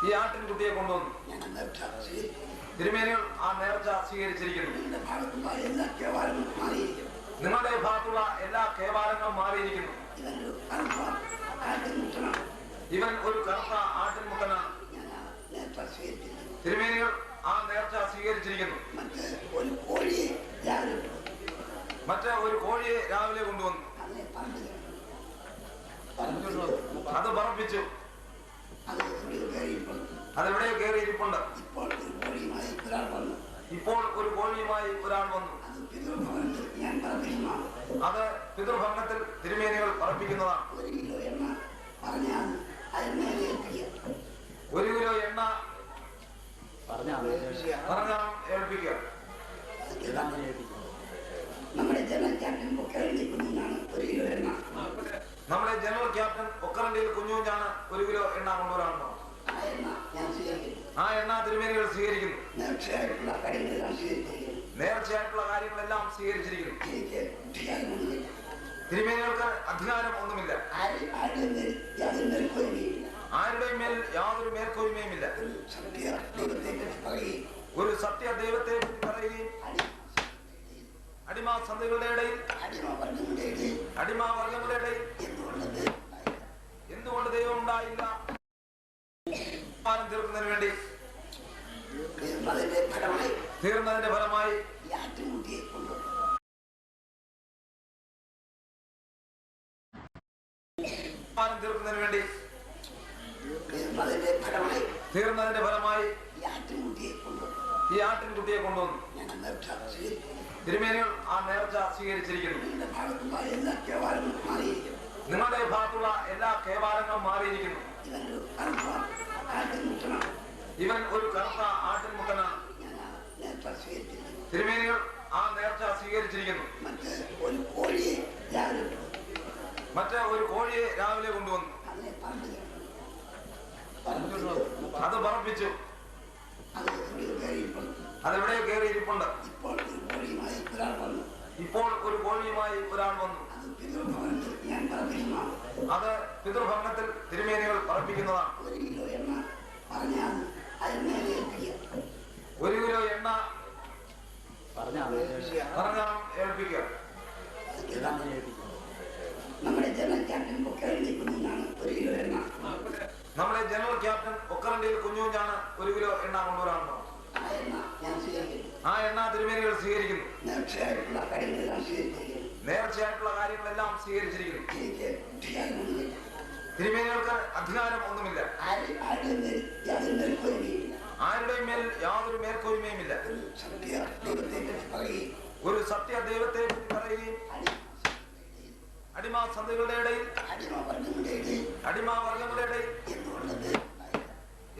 ഈ ആട്ടിൻകുട്ടിയെ കൊണ്ടുവന്നു. തിരുമേനികൾ ആ നേർച്ച സ്വീകരിച്ചിരിക്കുന്നു. നിങ്ങളുടെ ഭാഗത്തുള്ള എല്ലാ കേവാലങ്ങളും മാറിയിരിക്കുന്നു. ഇവൻ ഒരു കറുത്ത ആട്ടിൻമുട്ടനാണ്. തിരുമേനികൾ ആ നേർച്ച സ്വീകരിച്ചിരിക്കുന്നു. മറ്റേ ഒരു കോഴിയെ രാവിലെ കൊണ്ടുവന്നു. അത് പറപ്പിച്ചു. അതെവിടെ കയറിയിരിപ്പുണ്ട്. ഇപ്പോൾ ഒരു കോഴിയുമായി ഒരാൾ വന്നു. അത് പിതൃഭവനത്തിൽ തിരുമേനികൾ പറപ്പിക്കുന്നതാണ്. 1 കിലോ എണ്ണ പറഞ്ഞാൽ ഏൽപ്പിക്കുക. നമ്മുടെ ജനറൽ ക്യാപ്റ്റൻ ഒക്കറണ്ടിയിൽ കുഞ്ഞുഞ്ഞാണ് 1 കിലോ എണ്ണ കൊണ്ടുവരാറുണ്ടോ? ആ എണ്ണ തിരുമേനികൾ സ്വീകരിക്കുന്നു. നേർച്ചയായിട്ടുള്ള കാര്യങ്ങളെല്ലാം സ്വീകരിച്ചിരിക്കുന്നു. തിരുമേനികൾക്ക് അധികാരം ഒന്നുമില്ല. ആരുടെയും മേൽ യാതൊരു മേൽക്കോയ്മയുമില്ല. ഒരു സത്യ ദൈവത്തെ പറയുകയും അടിമാസന്ധകളുടെ ഇടയിൽ അടിമാവർഗങ്ങളുടെ ഇടയിൽ എന്തുകൊണ്ട് ദൈവം ഉണ്ടായില്ല തീർക്കുന്നതിന് വേണ്ടി തീർന്നതിന്റെ ഫലമായി തീർക്കുന്നതിന് വേണ്ടി തീർന്നതിന്റെ ഫലമായി ഈ ആട്ടിൻകുട്ടിയെ കൊണ്ടുവന്നു. തിരുമേനികൾ ആ നേർച്ച സ്വീകരിച്ചിരിക്കുന്നു. നിങ്ങളുടെ ഭാഗത്തുള്ള എല്ലാ കേവാലങ്ങളും മാറിയിരിക്കുന്നു. ഇവൻ ഒരു കറുത്ത ആട്ടിൻമുട്ടനാണ്. തിരുമേനികൾ ആ നേർച്ച സ്വീകരിച്ചിരിക്കുന്നു. മറ്റേ ഒരു കോഴിയെ രാവിലെ കൊണ്ടുവന്നു. അത് പറപ്പിച്ചു. അതെവിടെ കയറിയിരിപ്പുണ്ട്. ഇപ്പോൾ ഒരു കോഴിയുമായി ഒരാൾ വന്നു. അത് പിതൃഭവനത്തിൽ തിരുമേനികൾ പറപ്പിക്കുന്നതാണ്. 1 കിലോ എണ്ണ പറഞ്ഞാൽ ഏൽപ്പിക്കുക. നമ്മുടെ ജനറൽ ക്യാപ്റ്റൻ ഒക്കറണ്ടിയിൽ കുഞ്ഞുഞ്ഞാണ് 1 കിലോ എണ്ണ കൊണ്ടുവരാറുണ്ടോ? ആ എണ്ണ തിരുമേനികൾ സ്വീകരിക്കുന്നു. നേർച്ചയായിട്ടുള്ള കാര്യങ്ങളെല്ലാം സ്വീകരിച്ചിരിക്കുന്നു. തിരുമേനികൾക്ക് അധികാരം ഒന്നുമില്ല. ആരുടെയും മേൽ യാതൊരു മേൽക്കോയ്മയുമില്ല. ഒരു സത്യ ദൈവത്തെ പറയുകയും അടിമാസന്ധകളുടെ ഇടയിൽ അടിമാവർഗങ്ങളുടെ ഇടയിൽ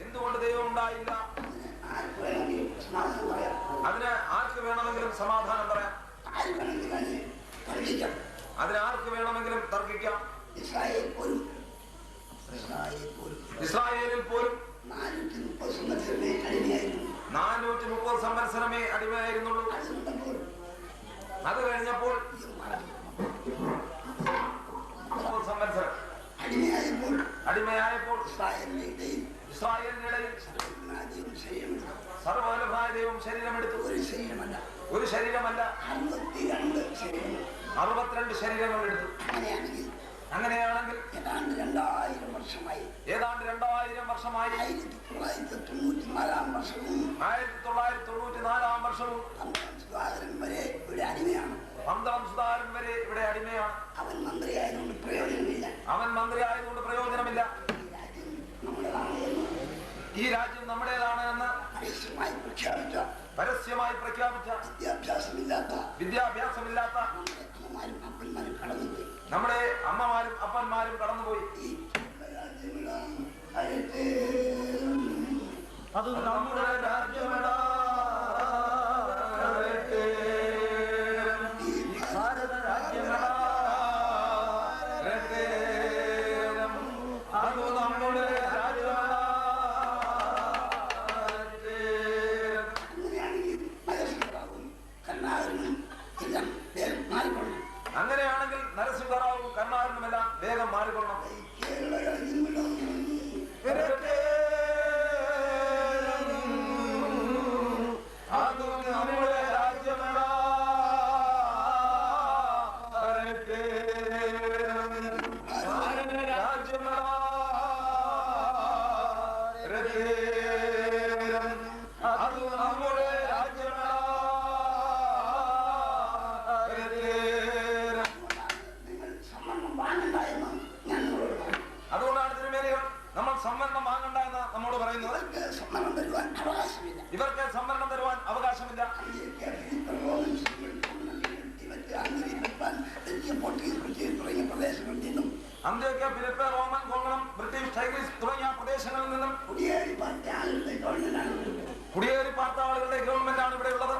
എന്തുകൊണ്ട് ദൈവം ഉണ്ടായില്ല അതിന് ആർക്ക് വേണമെങ്കിലും സമാധാനം പറയാം. അതിന് ആർക്ക് വേണമെങ്കിലും തർക്കിക്കാം. ഇസ്രായേലിൽ പോലും 430 സംവത്സരമേ അടിമയായിരുന്നുള്ളൂ. അത് കഴിഞ്ഞപ്പോൾ 30 സംവത്സരം അടിമയായപ്പോൾ ഇസ്രായേലിനിടയിൽ സർവ്വവല്ലഭനായ ദൈവം ശരീരമെടുത്തു. ഒരു ശരീരമല്ല 62 ശരീരങ്ങൾ എടുത്തു. അങ്ങനെയാണെങ്കിൽ ഏതാണ്ട് 2000 വർഷമായി 1994 വർഷവും 12 സുധാകരൻ വരെ ഇവിടെ അടിമയാണ്. അവൻ മന്ത്രിയായതുകൊണ്ട് പ്രയോജനമില്ല. ഈ രാജ്യം നമ്മുടേതാണ് എന്ന് പരസ്യമായി പ്രഖ്യാപിച്ച വിദ്യാഭ്യാസമില്ലാത്ത നമ്മുടെ അമ്മമാരും അപ്പന്മാരും കടന്നുപോയി. അത് നമ്മുടെ രാജ്യമടാ. അങ്ങനെയാണെങ്കിൽ നരസിംഹറാവും കർണാടനുമെല്ലാം വേഗം മാറിക്കൊള്ളണം. അത് നമ്മുടെ രാജ്യമാണ്. അതുകൊണ്ടാണ് തിരുമേനികൾ നമ്മൾ സംവരണം വാങ്ങണ്ട എന്ന് നമ്മോട് പറയുന്നത്. ഇവർക്ക് സംവരണം തരുവാൻ അവകാശമില്ല. അന്ത്യോക്യ, ഫിലിപ്പ്, റോമൻ, കോങ്കണം, ബ്രിട്ടീഷ്, ടൈഗ്രീസ് തുടങ്ങിയ പ്രദേശങ്ങളിൽ നിന്നും കുടിയേറി പാർത്ത ആളുകളുടെ ഗവൺമെന്റ് ആണ് ഇവിടെ ഉള്ളത്.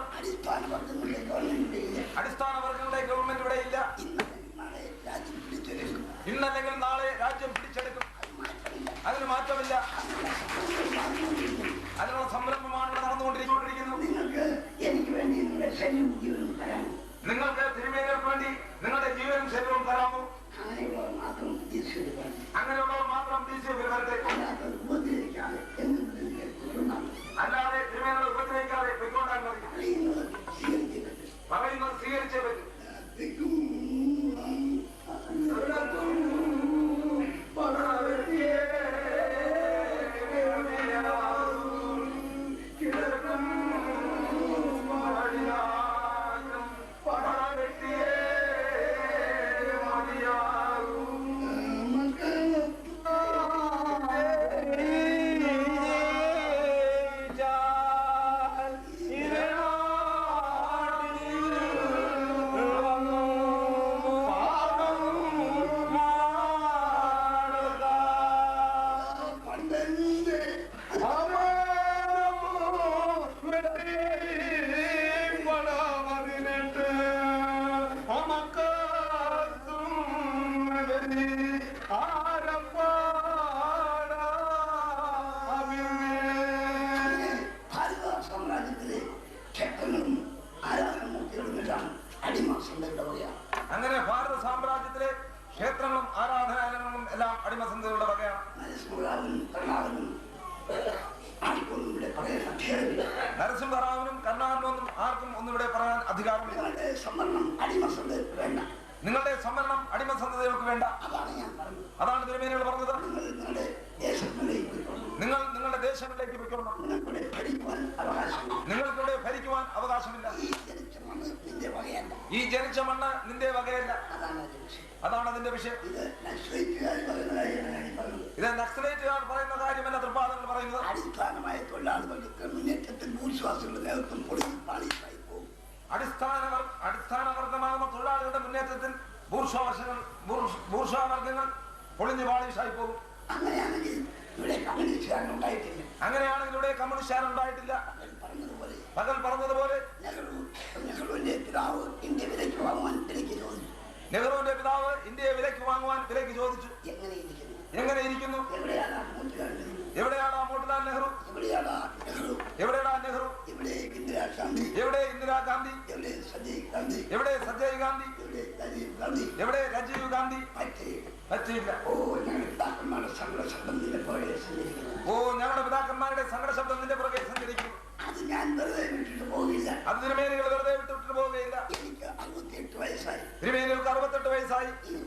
അടിസ്ഥാന വർഗങ്ങളുടെ ഗവൺമെന്റ് ഇവിടെ ഇല്ല. ഇന്നല്ലെങ്കിൽ നാളെ രാജ്യം പിടിച്ചെടുക്കും. അതിന് മാറ്റമില്ല. അതിനുള്ള സംരംഭമാണ് ഇവിടെ നടന്നുകൊണ്ടിരിക്കുന്നത്. നിങ്ങൾക്ക് തിരുമേനികൾക്ക് വേണ്ടി നിങ്ങളുടെ ജീവനും ശരീരവും തരാമോ? അങ്ങനെയുള്ളവർ മാത്രം വരട്ടെ. അല്ലാതെ തിരുമേനികളെ ഉപദ്രവിക്കാതെ പൊയ്ക്കൊണ്ടാൽ മതി. പറയുന്നത് സ്വീകരിച്ചേ പറ്റും. അങ്ങനെ ഭാരത സാമ്രാജ്യത്തിലെ ക്ഷേത്രങ്ങളും ആരാധനാലയങ്ങളും എല്ലാം അടിമസന്ധതയുടെ വകയാണ്. നരസിംഹറാവുനും കർണാടനും ആർക്കും ഒന്നിവിടെ പറയാൻ അധികാരമില്ല. നിങ്ങളുടെ സംവരണം അടിമസന്ധതകൾക്ക് വേണ്ട. അതാണ് തിരുമേനികൾ പറഞ്ഞത്. നിങ്ങൾ നിങ്ങളുടെ ദേശങ്ങളിലേക്ക് പോയിക്കൊള്ളണം. നിങ്ങൾക്കിവിടെ ഭരിക്കുവാൻ അവകാശമില്ല. ഈ ജനിച്ച മണ്ണ് നിന്റെ വകയല്ല. അതാണ് അതിന്റെ വിഷയം. ഇത് നക്സലൈറ്റുകാർ പറയുന്ന കാര്യമല്ല തൃപ്പാദങ്ങൾ പറയുന്നത്. അടിസ്ഥാനമായ തൊഴിലാളികൾക്ക് മുന്നേറ്റത്തിൽ ഭൂരിശ്വാസികളുടെ നേതൃത്വം പാളിപ്പായി പോകും. അടിസ്ഥാന വർഗമാകുന്ന തൊഴിലാളികളുടെ മുന്നേറ്റത്തിൽ ബൂർഷ്വാവർഗങ്ങൾ പൊളിഞ്ഞു പാളിഷായി പോകും. അങ്ങനെയാണെങ്കിൽ ഇവിടെ കമ്മ്യൂണിസ്റ്റുകാരുണ്ടായിട്ടില്ല. പകൽ പറഞ്ഞതുപോലെ നെഹ്റുവിന്റെ പിതാവ് ഇന്ത്യ വിലയ്ക്ക് വാങ്ങുവാൻ വിലയ്ക്ക് ചോദിച്ചു. ഇന്ത്യയെ വിലയ്ക്ക് വാങ്ങുവാൻ വിലയ്ക്ക് ചോദിച്ചു. എങ്ങനെ ഇരിക്കുന്നു? എവിടെയാണ് മോട്ടിലാൽ നെഹ്റു? എവിടെയാണ് നെഹ്റു? എവിടെ ഇന്ദിരാഗാന്ധി? എവിടെ സഞ്ജയ് ഗാന്ധി? എവിടെ രാജീവ് ഗാന്ധി? പറ്റിയില്ല. ഞങ്ങളുടെ പിതാക്കന്മാരുടെ സങ്കട ശബ്ദം നിന്റെ പുറകെ സഞ്ചരിക്കും. അത് ഞാൻ വെറുതെ വിട്ടിട്ട് പോകില്ല. അത് തിരുമേനികൾ വെറുതെ വിട്ടിട്ട് പോവുകയില്ല. എനിക്ക് 68 വയസ്സായി. തിരുമേനികൾക്ക് 68 വയസ്സായി. ഇനി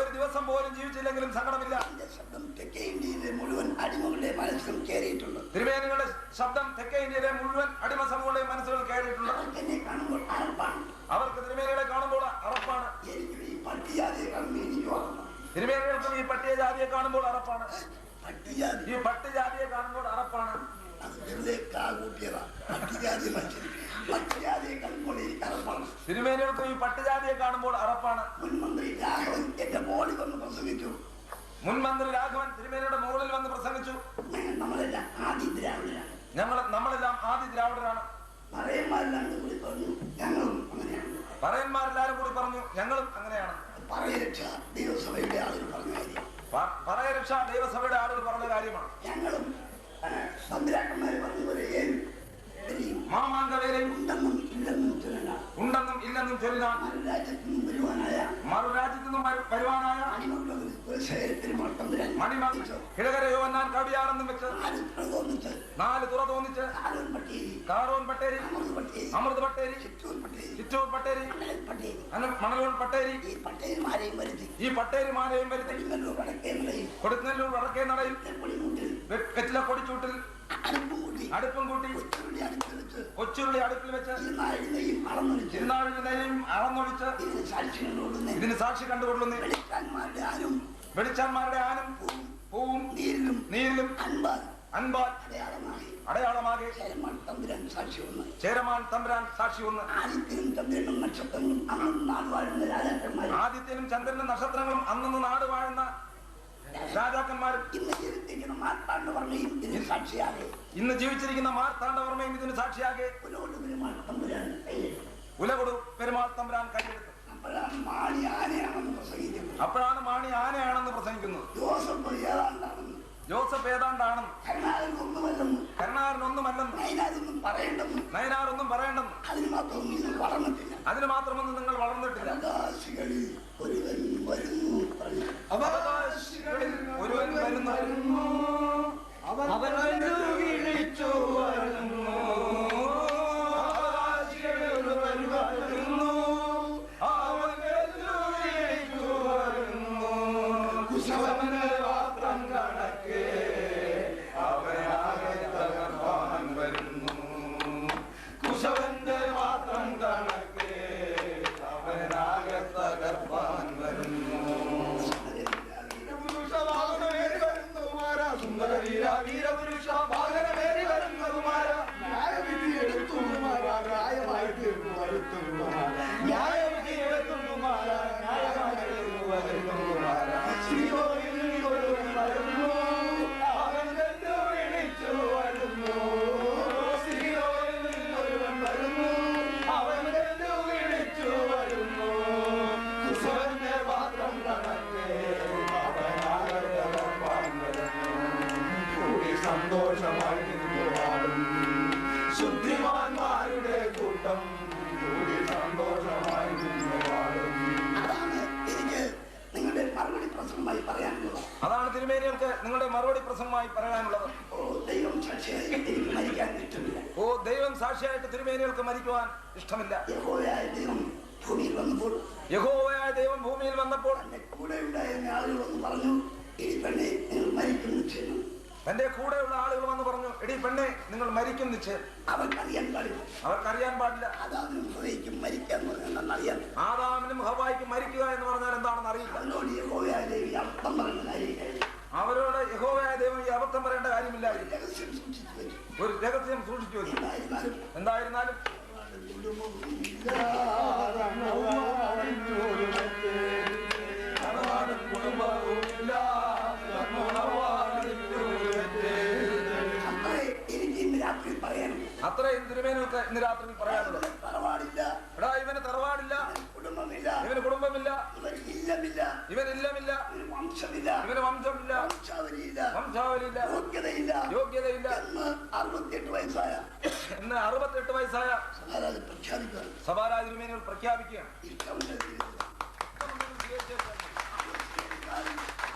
ഒരു ദിവസം പോലും ജീവിച്ചില്ലെങ്കിലും സങ്കടമില്ല. എന്റെ ശബ്ദം തെക്കേ ഇന്ത്യയിലെ മുഴുവൻ അടിമകളുടെ മനസ്സിലും കയറിയിട്ടുണ്ട്. തിരുമേനികളുടെ ശബ്ദം തെക്കേ ഇന്ത്യയിലെ മുഴുവൻ അടിമ സമൂഹങ്ങളുടെ മനസ്സുകൾ കയറിയിട്ടുണ്ട്. അവർക്ക് എന്നെ കാണുമ്പോൾ അറപ്പാണ്. അവർക്ക് തിരുമേനികളെ കാണുമ്പോൾ അറപ്പാണ്. എനിക്ക് ഈ പട്ടികജാതിയെ കാണുമ്പോൾ എനിക്ക് ഓർമ്മ. തിരുമേനികൾക്കും ഈ പട്ടികജാതിയെ കാണുമ്പോൾ അറപ്പാണ്. പട്ടികജാതി ഈ പട്ടികജാതിയെ കാണുമ്പോൾ അറപ്പാണ്. അത് വെറുതെ കാകൂട്ടിയതാ. പട്ടികജാതി പട്ടികജാതിയെ കാണുമ്പോൾ എനിക്ക് അറപ്പാണ്. തിരുമേനികൾക്കും ഈ പട്ടികജാതിയെ കാണുമ്പോൾ അറപ്പാണ്. മുൻമന്ത്രി രാഘവൻ എന്റെ മോളിൽ വന്ന് പ്രസംഗിച്ചു. മുൻമന്ത്രി രാഘവൻ തിരുമേനിയുടെ മുകളിൽ വന്ന് പ്രസംഗിച്ചു. നമ്മളെല്ലാം ആദി ദ്രാവിഡരാണ്. നമ്മളെല്ലാം ആദി ദ്രാവിഡരാണ്. പറയന്മാരെല്ലാം കൂടി പറഞ്ഞു ഞങ്ങളും അങ്ങനെയാണ്. പറയന്മാരെല്ലാരും കൂടി പറഞ്ഞു ഞങ്ങളും അങ്ങനെയാണ്. പറയരക്ഷ ദൈവസഭയുടെ ആളുകൾ പറഞ്ഞ കാര്യം. പറയരക്ഷ ദൈവസഭയുടെ ആളുകൾ പറഞ്ഞ കാര്യമാണ്. ഞങ്ങളും തമ്പുരാക്കന്മാര് പറഞ്ഞതുപോലെ മാമാങ്കവേലയും ഉണ്ടെന്നും ഇല്ലെന്നും ചൊല്ലിനാണ്. മറുരാജ്യത്തു നിന്നും വരുവാനായ അടിമകളുടെ കിഴകര യോഹന്നാൻ കവിയാണെന്നും വെച്ച് 4 തുറ തോന്നിച്ച് കാറോൻ പട്ടേരി, അമൃത് പട്ടേരി, ചിറ്റൂർ പട്ടേരി, മണലൂർ പട്ടേരി, ഈ പട്ടേരിമാരെയും വരുത്തി കൊടുങ്ങല്ലൂർ വടക്കേ നടയിൽ വെറ്റില കൊടിച്ചൂട്ടിൽ അടുപ്പും കൂട്ടി കൊച്ചുരുളി അടുപ്പിൽ വെച്ച് അളന്നൊഴിച്ച് ഇതിന് സാക്ഷി കണ്ടുകൊള്ളുന്നു. വെളിച്ചാന്മാരുടെ ആനും പൂവും നീരിലും അൻപാൽ അടയാളമാകെ ചേരമാൻ തമ്പുരാൻ സാക്ഷി ഒന്ന്. ആദിത്യനും ചന്ദ്രനും നക്ഷത്രങ്ങളും അന്നു നാട് വാഴുന്ന രാജാക്കന്മാരും ഇന്ന് ജീവിച്ചിരിക്കുന്ന മാർത്താണ്ഡവർമ്മയും ഇതിന് സാക്ഷിയാകെ ഉലകൊടു പെരുമാൾ തമ്പുരാൻ കൈയെടുത്തു. അപ്പോഴാണ് മാണി ആനയാണെന്ന് പ്രസംഗിക്കുന്നത്. ജോസഫ് ഏതാണ്ടാണെന്ന്, കരുണാകരനൊന്നുമല്ലെന്ന്, നയനാരൊന്നും പറയണ്ടെന്ന്, അതിന് മാത്രമൊന്നും നിങ്ങൾ വളർന്നിട്ടില്ല. ഒരുവൻ വരുന്നു, അവൻ വിളിച്ചു വരുന്നു, സന്തോഷമായി ശുദ്ധിമാന്മാരുടെ കൂട്ടം കൂടി സന്തോഷമായി. അതാണ് തിരുമേനികൾക്ക് നിങ്ങളുടെ മറുപടി പ്രസംഗമായി പറയാനുള്ളത്. ഓ ദൈവം സാക്ഷിയായിട്ട് തിരുമേനികൾക്ക് മരിക്കുവാൻ ഇഷ്ടമില്ല. യഹോവയായ ദൈവം ഭൂമിയിൽ വന്നപ്പോൾ തന്റെ കൂടെയുള്ള ആളുകൾ വന്ന് പറഞ്ഞു, എടി പെണ്ണെ നിങ്ങൾ മരിക്കും നിശ്ചയം. അവർക്കറിയാൻ പാടില്ല. ആദാമിനും ഹവ്വായ്ക്കും മരിക്കുക എന്ന് പറഞ്ഞാൽ എന്താണെന്ന് അറിയില്ല. അവരോട് യഹോവയായ ദൈവം ഈ അബദ്ധം പറയേണ്ട കാര്യമില്ല. ഒരു രഹസ്യം സൂക്ഷിച്ചു വെച്ചു. എന്തായിരുന്നാലും അത്രയും തിരുമേനികൾക്ക് ഇന്ന് രാത്രി പറയാനുള്ളത്. എടാ ഇവന് തറവാടില്ല, ഇവന് കുടുംബമില്ല, ഇവന് ഇല്ലമില്ല, ഇവന് വംശമില്ല, വംശാവലിയില്ല, യോഗ്യതയില്ല എന്ന് 68 വയസ്സായ സഭാരാജ തിരുമേനികൾ പ്രഖ്യാപിക്കുകയാണ്.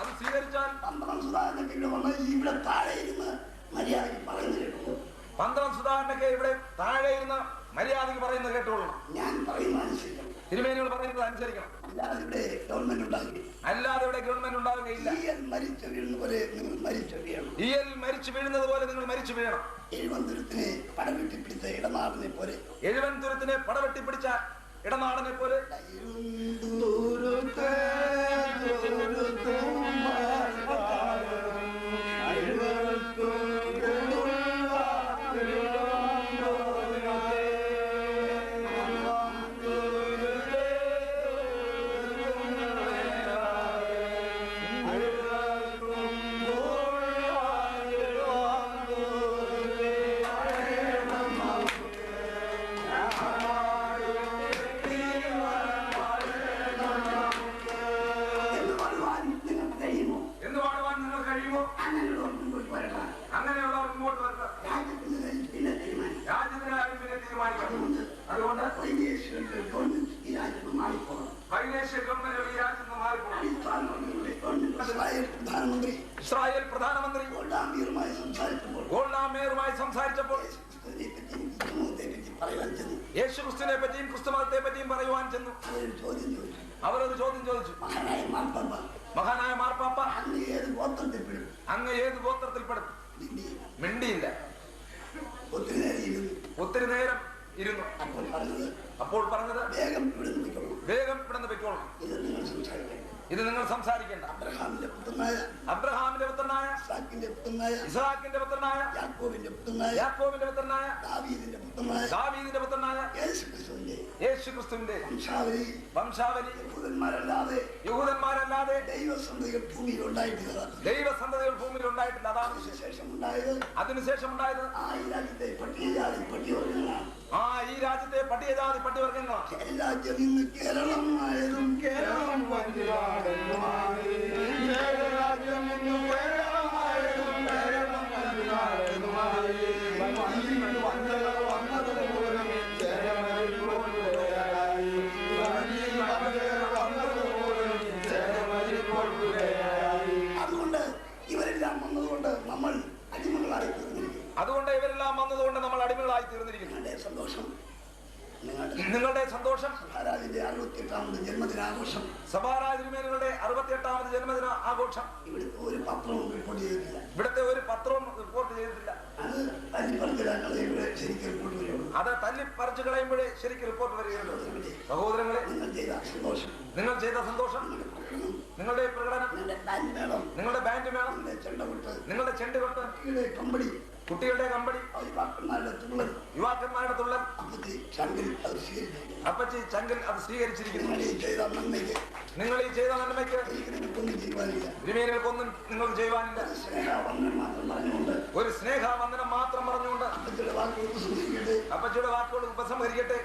അത് സ്വീകരിച്ചാൽ 12 സുധാകരനൊക്കെ ഇവിടെ താഴെ ഇരുന്ന് മര്യാദയ്ക്ക് പറയുന്നത് കേട്ടോളണം. ഞാൻ തിരുമേനികൾ പറയുന്നത് അനുസരിക്കണം. അല്ലാതെ ഇവിടെ ഗവൺമെന്റ് ഉണ്ടാവുകയില്ല. ഈയൽ മരിച്ചു വീഴുന്നത് പോലെ നിങ്ങൾ മരിച്ചു വീഴണം. എഴുവൻതുരത്തിനെ പടവെട്ടിപ്പിടിച്ച ഇടനാടനെ പോലെ മേയറുമായി സംസാരിച്ചപ്പോൾ യേശുക്രിസ്തുവിനെ പറ്റിയും ക്രിസ്തുമതത്തെ പറ്റിയും പറയുവാൻ ചെന്നു. അവരൊരു ചോദ്യം ചോദിച്ചു. മഹാനായ മാർപ്പാപ്പ, അങ്ങ് ഏത് ഗോത്രത്തിൽപ്പെടും? മിണ്ടിയില്ല. ഒത്തിരി നേരം ഇരുന്നു. അപ്പോൾ പറഞ്ഞത്, വേഗം ഇവിടുന്ന് പൊയ്ക്കോളണം. ഇത് നിങ്ങൾ സംസാരിക്കേണ്ട. അബ്രഹാമിന്റെ പുത്രനായ ഇസ്ഹാക്കിന്റെ പുത്രനായ യാക്കോബിന്റെ പുത്രനായ ദാവീദിന്റെ പുത്രനായ യേശുക്രിസ്തുവിന്റെ വംശാവലി യഹൂദന്മാരല്ലാതെ ദൈവസന്തതികൾ ഭൂമിയിൽ ഉണ്ടായിട്ടില്ല. അതാണ് അതിനുശേഷം ഉണ്ടായത്. ഈ രാജ്യത്തെ പട്ടികജാതി പട്ടികവർഗങ്ങളാണ്. കേരളമായതും കേരളം അതുകൊണ്ട് ഇവരെല്ലാം വന്നതുകൊണ്ട് നമ്മൾ അടിമകളായി തീർന്നിരിക്കുന്നു. സന്തോഷം, നിങ്ങളുടെ സന്തോഷം സഭാരാജിന്റെ 68ാമത് ജന്മദിനാഘോഷം. സഭാരാജിന്റെ 68ാമത് ജന്മദിന ആഘോഷം. ഇവിടുത്തെ ഒരു പത്രവും റിപ്പോർട്ട് ചെയ്തിട്ടില്ല. അത് തല്ലിപ്പറിച്ചു കളയുമ്പോഴേ ശരിക്കും റിപ്പോർട്ട് വരികയുള്ളൂ. സഹോദരങ്ങളെ, നിങ്ങൾ ചെയ്ത സന്തോഷം, നിങ്ങളുടെ പ്രകടനം, നിങ്ങളുടെ ബാൻഡ് മേളം, നിങ്ങളുടെ ചെണ്ടുകൊട്ട്, കുട്ടികളുടെ കമ്പടി, യുവാക്കന്മാരുടെ തുള്ളൽ, അപ്പച്ചി ചങ്കിൽ അത് സ്വീകരിച്ചിരിക്കുന്നു. നിങ്ങൾ ഈ ചെയ്ത നന്മയ്ക്ക് തിരുമേനികൾക്കൊന്നും നിങ്ങൾക്ക് ചെയ്യുവാനില്ല. ഒരു സ്നേഹവന്ദനം മാത്രം പറഞ്ഞുകൊണ്ട് അപ്പച്ചിയുടെ വാക്കുകൾ ഉപസംഹരിക്കട്ടെ.